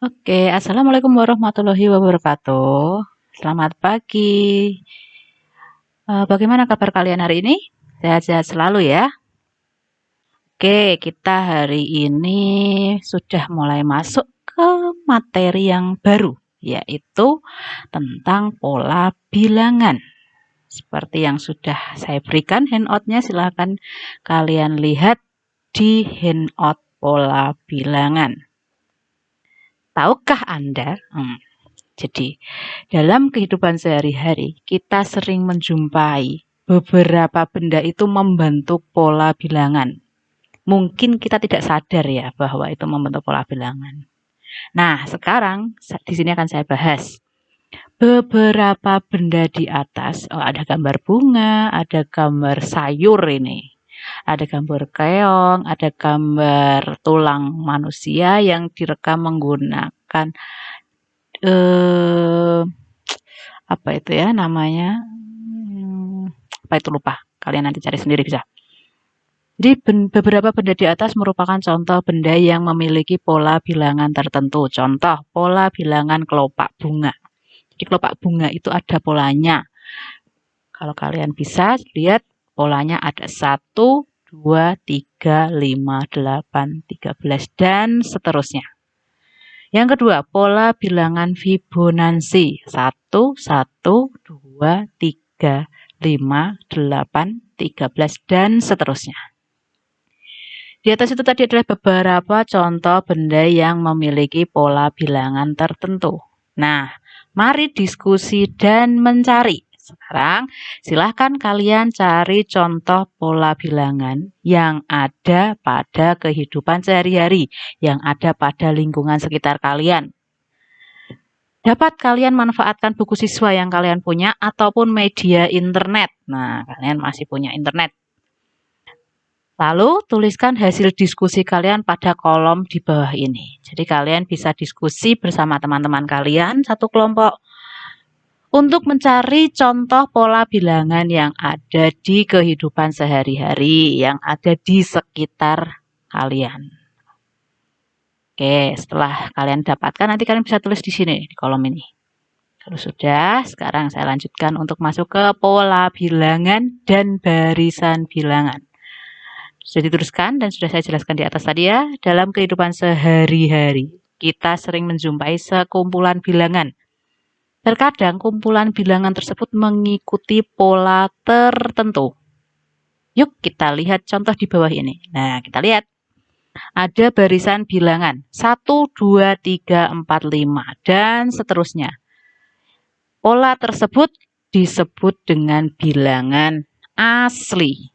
Oke, assalamualaikum warahmatullahi wabarakatuh. Selamat pagi. Bagaimana kabar kalian hari ini? Sehat-sehat selalu ya. Oke, kita hari ini sudah mulai masuk ke materi yang baru, yaitu tentang pola bilangan. Seperti yang sudah saya berikan handout-nya, silahkan kalian lihat di handout pola bilangan. Tahukah Anda? Jadi, dalam kehidupan sehari-hari, kita sering menjumpai beberapa benda itu membentuk pola bilangan. Mungkin kita tidak sadar ya bahwa itu membentuk pola bilangan. Nah, sekarang di sini akan saya bahas beberapa benda di atas. Ada gambar bunga, ada gambar sayur ini. Ada gambar keong, ada gambar tulang manusia yang direkam menggunakan apa itu ya namanya, apa itu lupa, kalian nanti cari sendiri bisa. Jadi beberapa benda di atas merupakan contoh benda yang memiliki pola bilangan tertentu. Contoh pola bilangan kelopak bunga. Jadi kelopak bunga itu ada polanya. Kalau kalian bisa lihat polanya ada 1, 2, 3, 5, 8, 13 dan seterusnya. Yang kedua, pola bilangan Fibonacci. 1, 1, 2, 3, 5, 8, 13, dan seterusnya. Di atas itu tadi adalah beberapa contoh benda yang memiliki pola bilangan tertentu. Nah, mari diskusi dan mencari. Sekarang silahkan kalian cari contoh pola bilangan yang ada pada kehidupan sehari-hari, yang ada pada lingkungan sekitar kalian. Dapat kalian manfaatkan buku siswa yang kalian punya ataupun media internet. Nah, kalian masih punya internet. Lalu tuliskan hasil diskusi kalian pada kolom di bawah ini. Jadi kalian bisa diskusi bersama teman-teman kalian satu kelompok untuk mencari contoh pola bilangan yang ada di kehidupan sehari-hari, yang ada di sekitar kalian. Oke, setelah kalian dapatkan, nanti kalian bisa tulis di sini, di kolom ini. Kalau sudah, sekarang saya lanjutkan untuk masuk ke pola bilangan dan barisan bilangan. Sudah dituliskan dan sudah saya jelaskan di atas tadi ya, dalam kehidupan sehari-hari, kita sering menjumpai sekumpulan bilangan. Terkadang kumpulan bilangan tersebut mengikuti pola tertentu. Yuk kita lihat contoh di bawah ini. Nah, kita lihat. Ada barisan bilangan 1, 2, 3, 4, 5, dan seterusnya. Pola tersebut disebut dengan bilangan asli.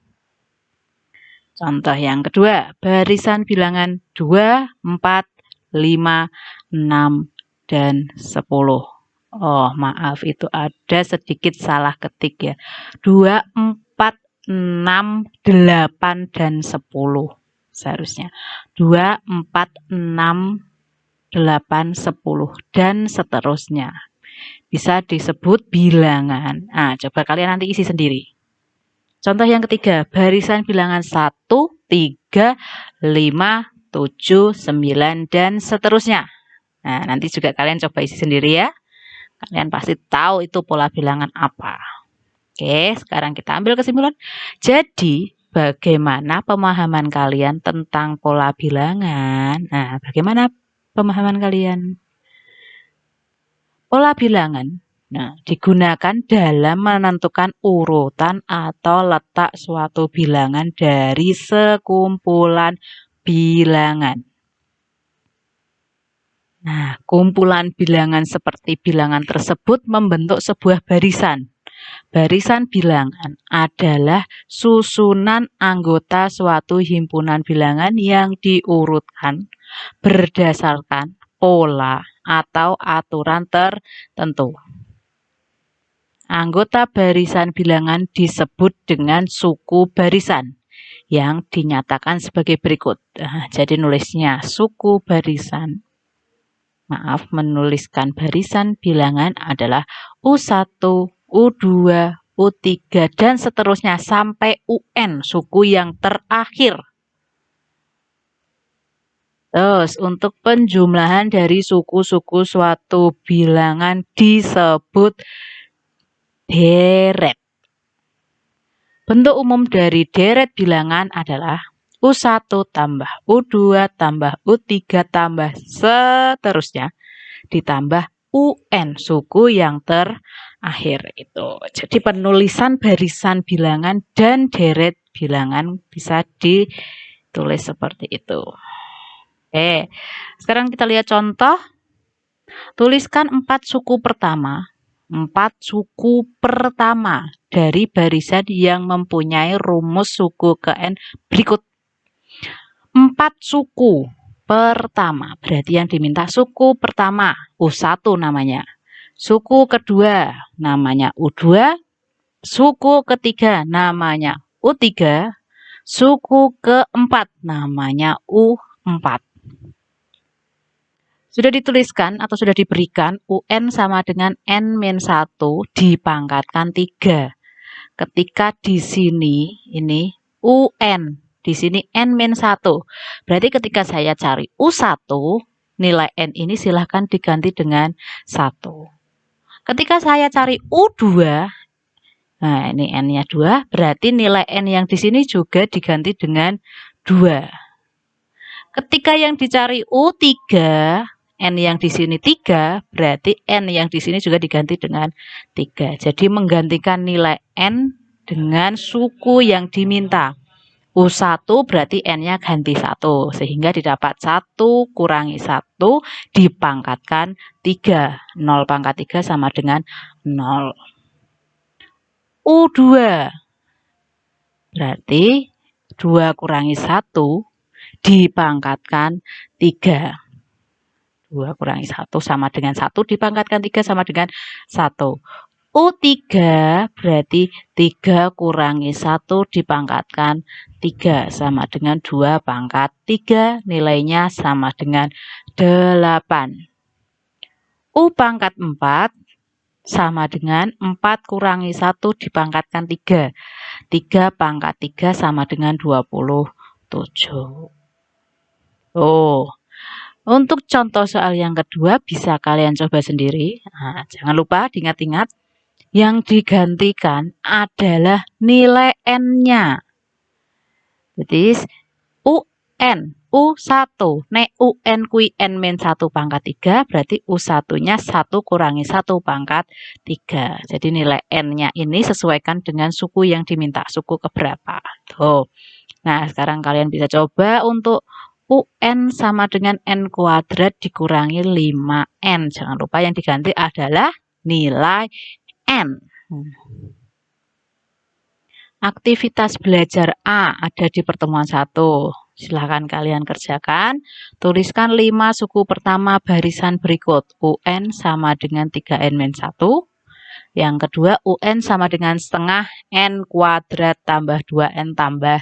Contoh yang kedua, barisan bilangan 2, 4, 5, 6, dan 10. Oh, maaf, itu ada sedikit salah ketik ya. 2, 4, 6, 8, dan 10. Seharusnya 2, 4, 6, 8, 10, dan seterusnya. Bisa disebut bilangan. Nah, coba kalian nanti isi sendiri. Contoh yang ketiga, barisan bilangan 1, 3, 5, 7, 9, dan seterusnya. Nah, nanti juga kalian coba isi sendiri ya. Kalian pasti tahu itu pola bilangan apa. Oke, sekarang kita ambil kesimpulan. Jadi, bagaimana pemahaman kalian tentang pola bilangan? Nah, bagaimana pemahaman kalian? Pola bilangan digunakan dalam menentukan urutan atau letak suatu bilangan dari sekumpulan bilangan. Nah, kumpulan bilangan seperti bilangan tersebut membentuk sebuah barisan. Barisan bilangan adalah susunan anggota suatu himpunan bilangan yang diurutkan berdasarkan pola atau aturan tertentu. Anggota barisan bilangan disebut dengan suku barisan yang dinyatakan sebagai berikut. Jadi nulisnya suku barisan. Maaf, menuliskan barisan bilangan adalah U1, U2, U3, dan seterusnya sampai UN, suku yang terakhir. Terus untuk penjumlahan dari suku-suku suatu bilangan disebut deret. Bentuk umum dari deret bilangan adalah U1 tambah U2 tambah U3 tambah seterusnya ditambah UN suku yang terakhir itu. Jadi penulisan barisan bilangan dan deret bilangan bisa ditulis seperti itu. Oke, sekarang kita lihat contoh. Tuliskan 4 suku pertama. 4 suku pertama dari barisan yang mempunyai rumus suku ke N berikut. 4 suku pertama, berarti yang diminta suku pertama, U1 namanya. Suku kedua namanya U2, suku ketiga namanya U3, suku keempat namanya U4. Sudah dituliskan atau sudah diberikan UN sama dengan N-1 dipangkatkan 3. Ketika di sini ini UN, di sini N-1. Berarti ketika saya cari U1, nilai N ini silahkan diganti dengan 1. Ketika saya cari U2, nah ini N-nya 2, berarti nilai N yang di sini juga diganti dengan 2. Ketika yang dicari U3, N yang di sini 3, berarti N yang di sini juga diganti dengan 3. Jadi menggantikan nilai N dengan suku yang diminta. U1 berarti N-nya ganti 1, sehingga didapat 1 kurangi 1 dipangkatkan 3. 0 pangkat 3 sama dengan 0. U2 berarti 2 kurangi 1 dipangkatkan 3. 2 kurangi 1 sama dengan 1 dipangkatkan 3 sama dengan 1. U3 berarti 3 kurangi 1 dipangkatkan 3 sama dengan 2 pangkat 3, nilainya sama dengan 8. U pangkat 4 sama dengan 4 kurangi 1 dipangkatkan 3. 3 pangkat 3 sama dengan 27. Untuk contoh soal yang kedua bisa kalian coba sendiri. Nah, jangan lupa diingat-ingat yang digantikan adalah nilai N-nya. Jadi UN, U1, nek UN kui N-1 pangkat 3, berarti U1-nya 1 kurangi 1 pangkat 3. Jadi nilai N-nya ini sesuaikan dengan suku yang diminta, suku keberapa. Tuh. Nah, sekarang kalian bisa coba untuk UN sama dengan N kuadrat dikurangi 5N. Jangan lupa yang diganti adalah nilai N. Aktivitas belajar A ada di pertemuan 1. Silahkan kalian kerjakan. Tuliskan 5 suku pertama barisan berikut. UN sama dengan 3N-1. Yang kedua, UN sama dengan setengah N kuadrat tambah 2N tambah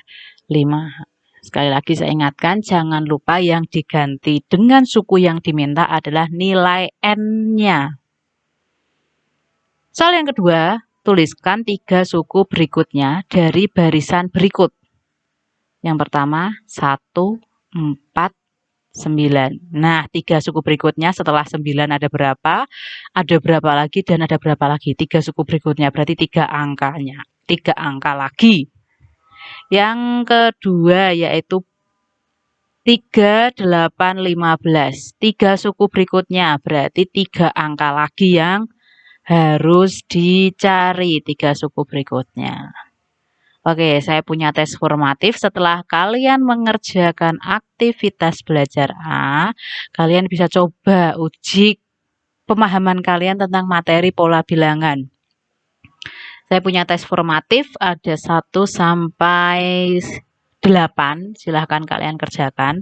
5. Sekali lagi saya ingatkan, jangan lupa yang diganti dengan suku yang diminta adalah nilai N-nya. Soal yang kedua, tuliskan 3 suku berikutnya dari barisan berikut. Yang pertama, 1, 4, 9. Nah, 3 suku berikutnya setelah 9 ada berapa lagi, dan ada berapa lagi. 3 suku berikutnya berarti 3 angkanya. 3 angka lagi. Yang kedua yaitu 3, 8, 15. 3 suku berikutnya berarti 3 angka lagi yang harus dicari, 3 suku berikutnya. Oke, saya punya tes formatif. Setelah kalian mengerjakan aktivitas belajar A, kalian bisa coba uji pemahaman kalian tentang materi pola bilangan. Saya punya tes formatif ada 1 sampai 8. Silahkan kalian kerjakan.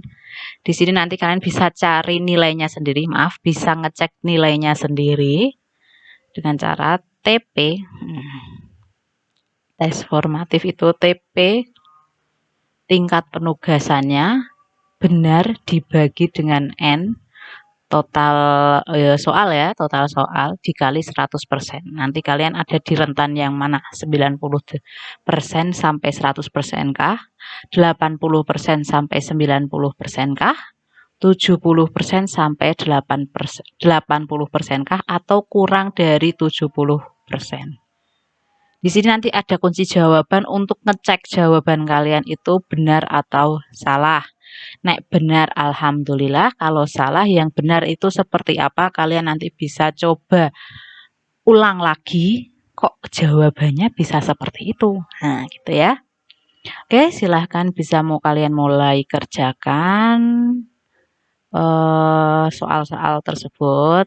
Di sini nanti kalian bisa cari nilainya sendiri. Maaf, bisa ngecek nilainya sendiri dengan cara TP. Tes formatif itu TP, tingkat penugasannya benar dibagi dengan N, total soal ya, total soal dikali 100%. Nanti kalian ada di rentan yang mana? 90% sampai 100% kah? 80% sampai 90% kah? 70% sampai 80% kah atau kurang dari 70%? Di sini nanti ada kunci jawaban untuk ngecek jawaban kalian itu benar atau salah. Nek benar, alhamdulillah. Kalau salah, yang benar itu seperti apa? Kalian nanti bisa coba ulang lagi. Kok jawabannya bisa seperti itu? Nah, gitu ya. Oke, silahkan bisa mau kalian mulai kerjakan soal-soal tersebut.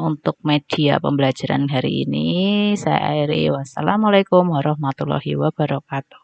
Untuk media pembelajaran hari ini, saya akhiri. Wassalamualaikum warahmatullahi wabarakatuh.